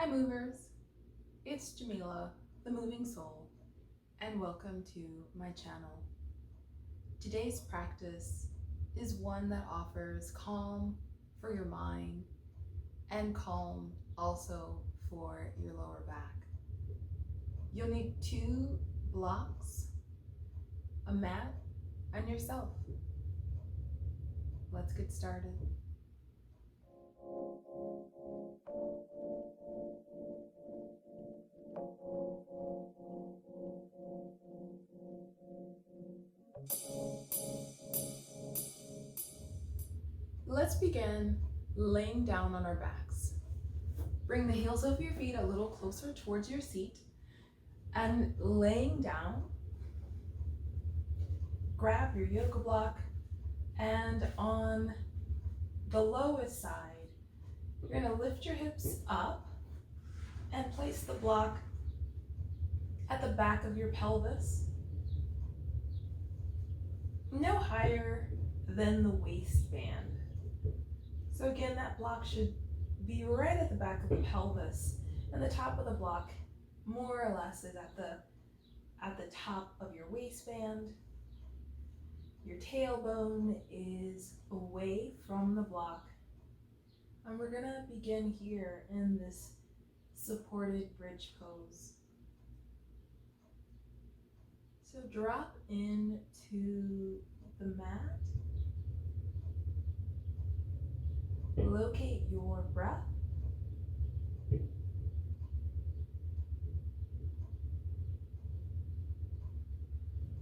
Hi movers, it's Jamila, the moving soul, and welcome to my channel. Today's practice is one that offers calm for your mind and calm also for your lower back. You'll need 2 blocks, a mat, and yourself. Let's get started. Let's begin laying down on our backs. Bring the heels of your feet a little closer towards your seat and laying down, grab your yoga block, and on the lowest side, you're going to lift your hips up and place the block at the back of your pelvis, no higher than the waistband. So again, that block should be right at the back of the pelvis, and the top of the block more or less is at the top of your waistband. Your tailbone is away from the block, and we're gonna begin here in this supported bridge pose. So drop into the mat, locate your breath,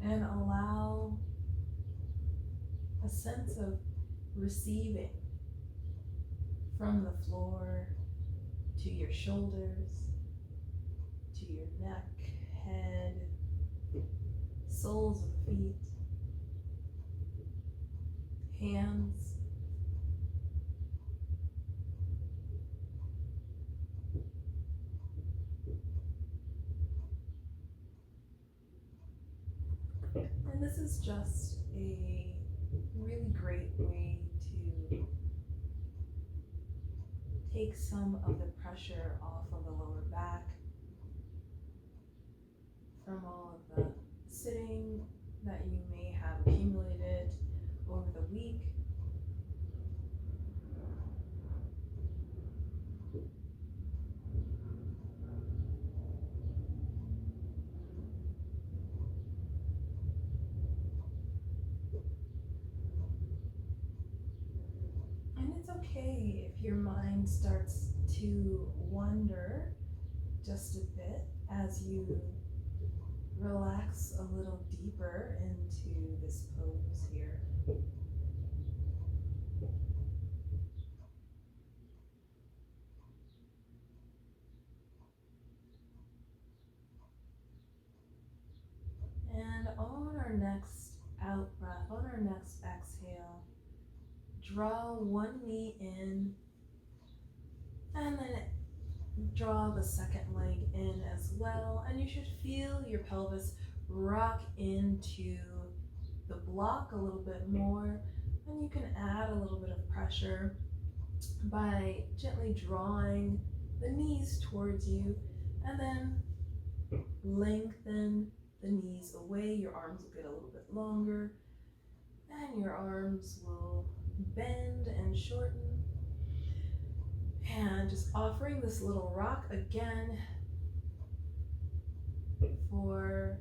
and allow a sense of receiving from the floor to your shoulders, to your neck, head, soles of feet, hands, and this is just a really great way to take some of the pressure off of the lower back from all of the sitting that you may have accumulated over the week. And it's okay if your mind starts to wander just a bit as you relax a little deeper into this pose here. And on our next out breath, on our next exhale, draw one knee in and then draw the second leg in as well. And you should feel your pelvis rock into the block a little bit more. And you can add a little bit of pressure by gently drawing the knees towards you, and then lengthen the knees away. Your arms will get a little bit longer, and your arms will bend and shorten. And just offering this little rock again for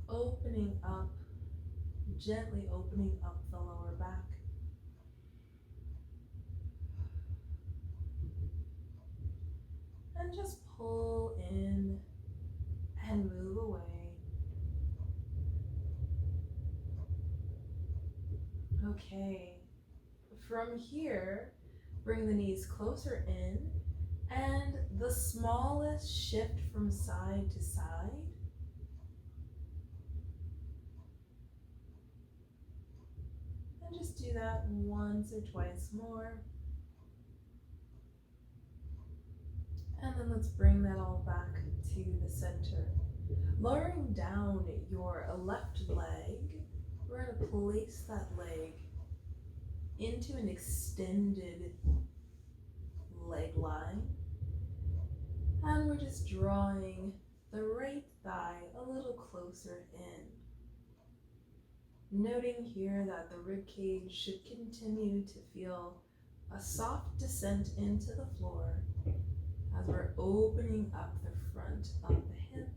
opening up, gently opening up the lower back. And just pull in and move away. Okay, from here, bring the knees closer in, and the smallest shift from side to side. And just do that once or twice more. And then let's bring that all back to the center. Lowering down your left leg, we're going to place that leg into an extended leg we're just drawing the right thigh a little closer in. Noting here that the rib cage should continue to feel a soft descent into the floor as we're opening up the front of the hip.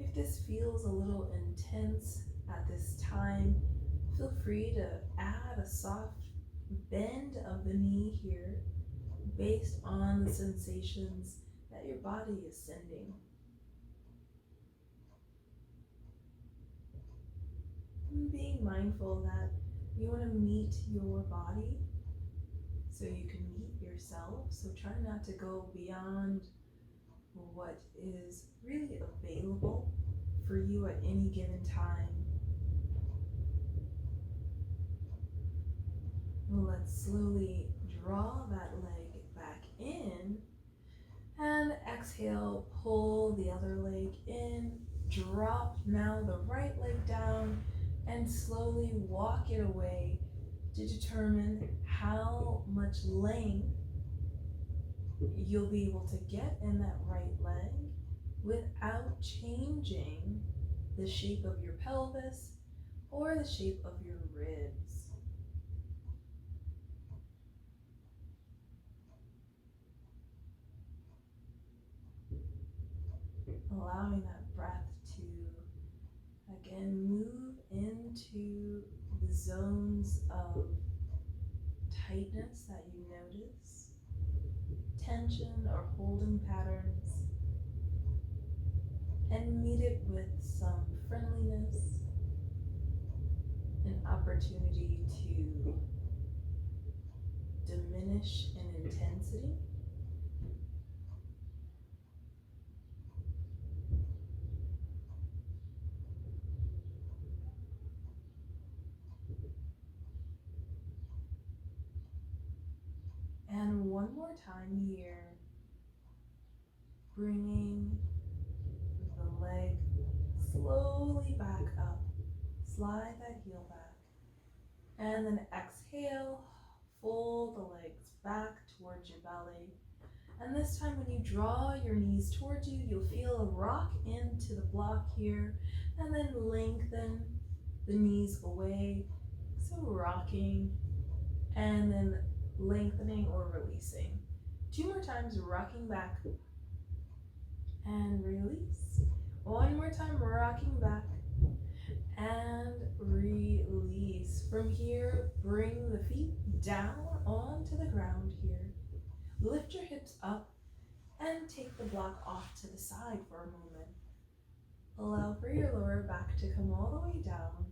If this feels a little intense at this time, feel free to add a soft bend of the knee here based on the sensations that your body is sending. Being mindful that you want to meet your body so you can meet yourself. So try not to go beyond what is really available for you at any given time. Let's slowly draw that leg back in and exhale, pull the other leg in, drop now the right leg down and slowly walk it away to determine how much length you'll be able to get in that right leg without changing the shape of your pelvis or the shape of your ribs. Allowing that breath to again move into the zones of tightness that you notice, tension or holding patterns, and meet it with some friendliness, an opportunity to diminish in intensity. And one more time here, bringing the leg slowly back up. Slide that heel back. And then exhale, fold the legs back towards your belly. And this time when you draw your knees towards you, you'll feel a rock into the block here, and then lengthen the knees away. So rocking, and then lengthening or releasing. 2 more times, rocking back and release. 1 more time, rocking back and release. From here, bring the feet down onto the ground here. Lift your hips up and take the block off to the side for a moment. Allow for your lower back to come all the way down.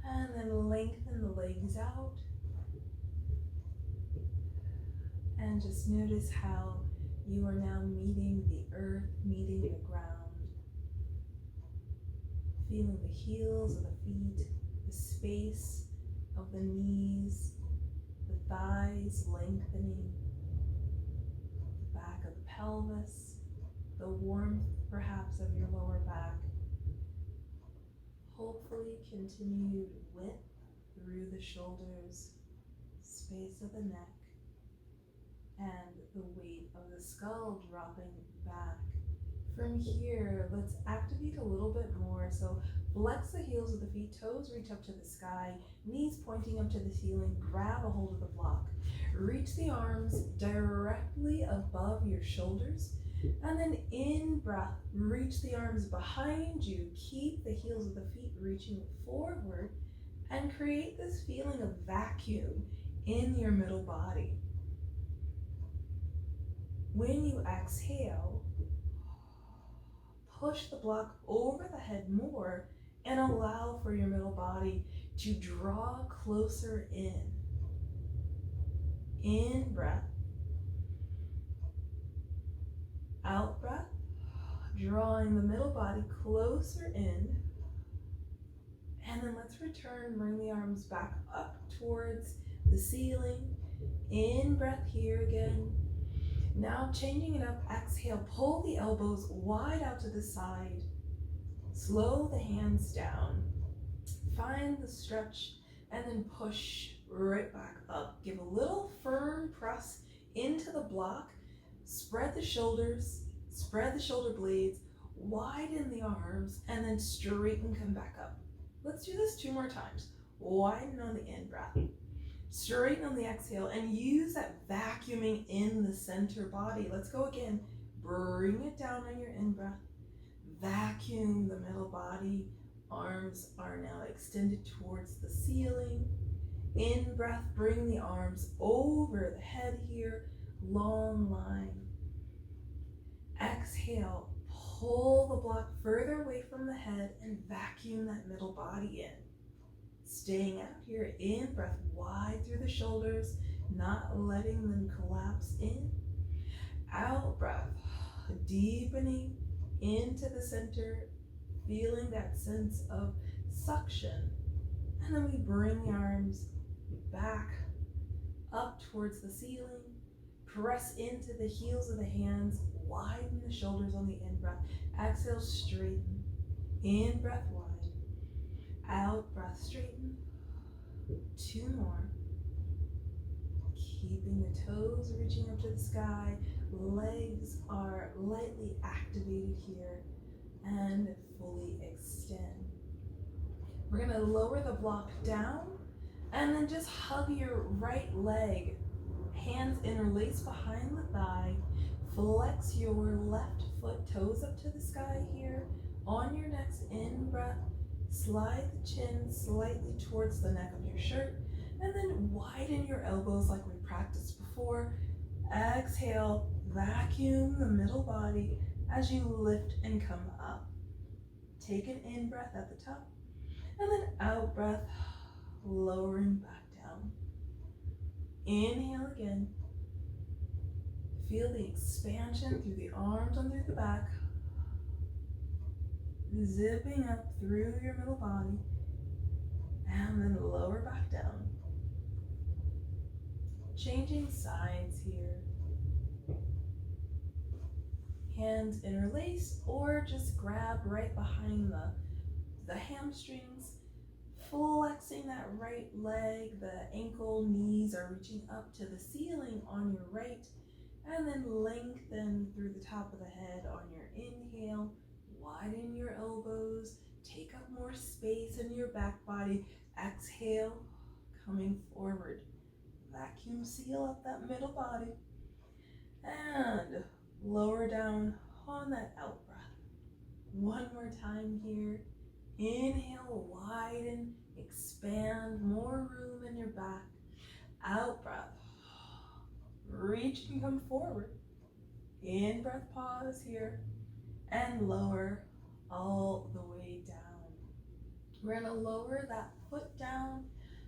And then lengthen the legs out. And just notice how you are now meeting the earth, meeting the ground. Feeling the heels of the feet, the space of the knees, the thighs lengthening, the back of the pelvis, the warmth perhaps of your lower back. Hopefully continued width through the shoulders, space of the neck, and the weight of the skull dropping back. From here, let's activate a little bit more. So flex the heels of the feet, toes reach up to the sky, knees pointing up to the ceiling, grab a hold of the block. Reach the arms directly above your shoulders, and then in breath, reach the arms behind you. Keep the heels of the feet reaching forward and create this feeling of vacuum in your middle body. When you exhale, push the block over the head more and allow for your middle body to draw closer in. In breath. Out breath. Drawing the middle body closer in. And then let's return, bring the arms back up towards the ceiling. In breath here again. Now changing it up, exhale, pull the elbows wide out to the side. Slow the hands down. Find the stretch and then push right back up. Give a little firm press into the block. Spread the shoulders, spread the shoulder blades, widen the arms, and then straighten, come back up. Let's do this 2 more times. Widen on the in-breath, straighten on the exhale, and use that vacuuming in the center body. Let's go again. Bring it down on your in-breath. Vacuum the middle body. Arms are now extended towards the ceiling. In-breath, bring the arms over the head here. Long line. Exhale, pull the block further away from the head and vacuum that middle body in. Staying out here, in breath wide through the shoulders, not letting them collapse in. Out breath, deepening into the center, feeling that sense of suction. And then we bring the arms back up towards the ceiling. Press into the heels of the hands, widen the shoulders on the in-breath. Exhale, straighten. In-breath, wide. Out-breath, straighten. 2 more. Keeping the toes reaching up to the sky. Legs are lightly activated here. And fully extend. We're going to lower the block down and then just hug your right leg. Hands interlace behind the thigh. Flex your left foot, toes up to the sky here. On your next in-breath, slide the chin slightly towards the neck of your shirt, and then widen your elbows like we practiced before. Exhale, vacuum the middle body as you lift and come up. Take an in-breath at the top, and then out-breath, lowering back down. Inhale again. Feel the expansion through the arms and through the back. Zipping up through your middle body. And then lower back down. Changing sides here. Hands interlace or just grab right behind the hamstrings. Flexing that right leg, the ankle, knees are reaching up to the ceiling on your right, and then lengthen through the top of the head on your inhale. Widen your elbows, take up more space in your back body. Exhale, coming forward. Vacuum seal up that middle body, and lower down on that out breath. 1 more time here. Inhale, widen, expand, more room in your back. Out breath, reach and come forward. In breath, pause here, and lower all the way down. We're gonna lower that foot down,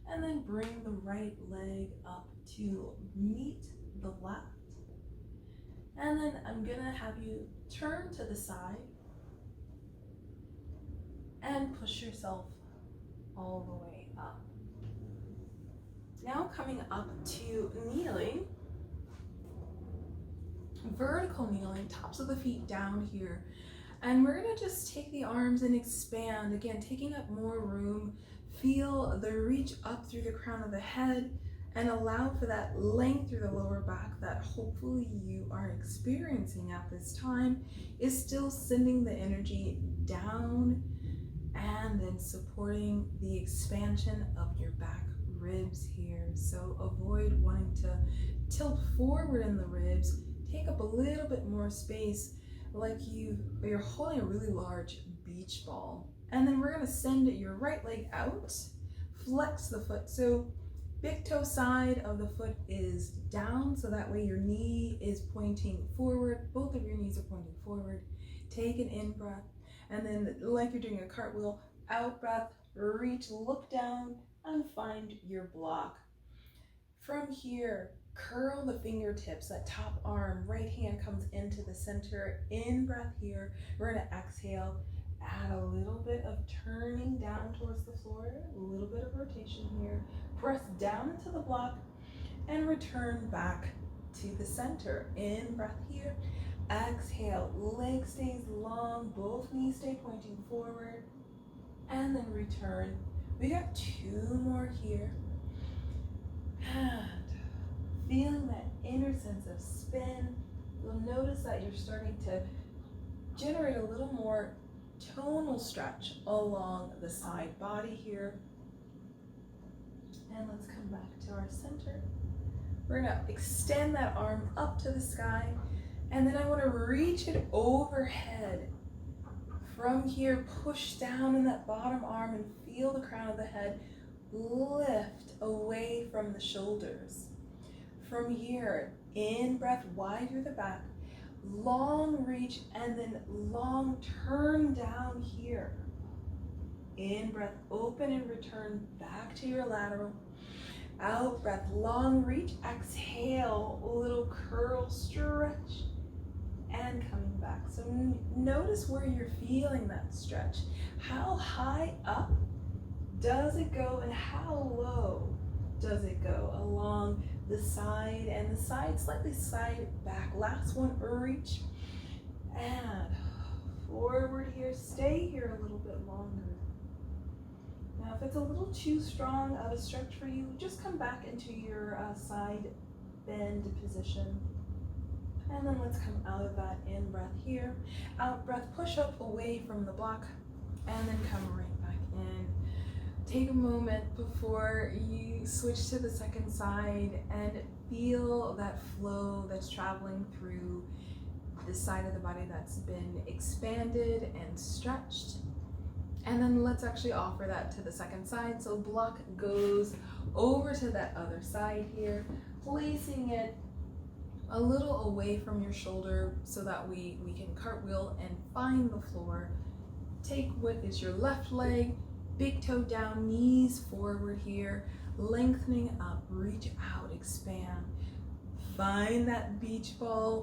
and then bring the right leg up to meet the left. And then I'm gonna have you turn to the side, and push yourself all the way up. Now coming up to kneeling, vertical kneeling, tops of the feet down here. And we're gonna just take the arms and expand, again, taking up more room. Feel the reach up through the crown of the head and allow for that length through the lower back that hopefully you are experiencing at this time is still sending the energy down and then supporting the expansion of your back ribs here. So avoid wanting to tilt forward in the ribs. Take up a little bit more space like you're holding a really large beach ball. And then we're gonna send your right leg out, flex the foot. So big toe side of the foot is down, so that way your knee is pointing forward. Both of your knees are pointing forward. Take an in-breath. And then like you're doing a cartwheel, out breath, reach, look down, and find your block. From here, curl the fingertips, that top arm, right hand comes into the center. In breath here, we're gonna exhale, add a little bit of turning down towards the floor, a little bit of rotation here. Press down into the block and return back to the center. In breath here. Exhale, leg stays long, both knees stay pointing forward, and then return We got 2 more here. And feeling that inner sense of spin, you'll notice that you're starting to generate a little more tonal stretch along the side body here. And let's come back to our center. We're gonna extend that arm up to the sky, and then I wanna reach it overhead. From here, push down in that bottom arm and feel the crown of the head lift away from the shoulders. From here, in breath, wide through the back, long reach, and then long turn down here. In breath, open and return back to your lateral. Out breath, long reach, exhale, a little curl, stretch, and coming back. So notice where you're feeling that stretch. How high up does it go and how low does it go along the side and the side, slightly side back. Last one, reach and forward here. Stay here a little bit longer. Now, if it's a little too strong of a stretch for you, just come back into your side bend position. And then let's come out of that in breath here. Out breath, push up away from the block, and then come right back in. Take a moment before you switch to the second side and feel that flow that's traveling through the side of the body that's been expanded and stretched. And then let's actually offer that to the second side. So block goes over to that other side here, placing it a little away from your shoulder so that we can cartwheel and find the floor. Take what is your left leg, big toe down, knees forward here, lengthening up, reach out, expand. Find that beach ball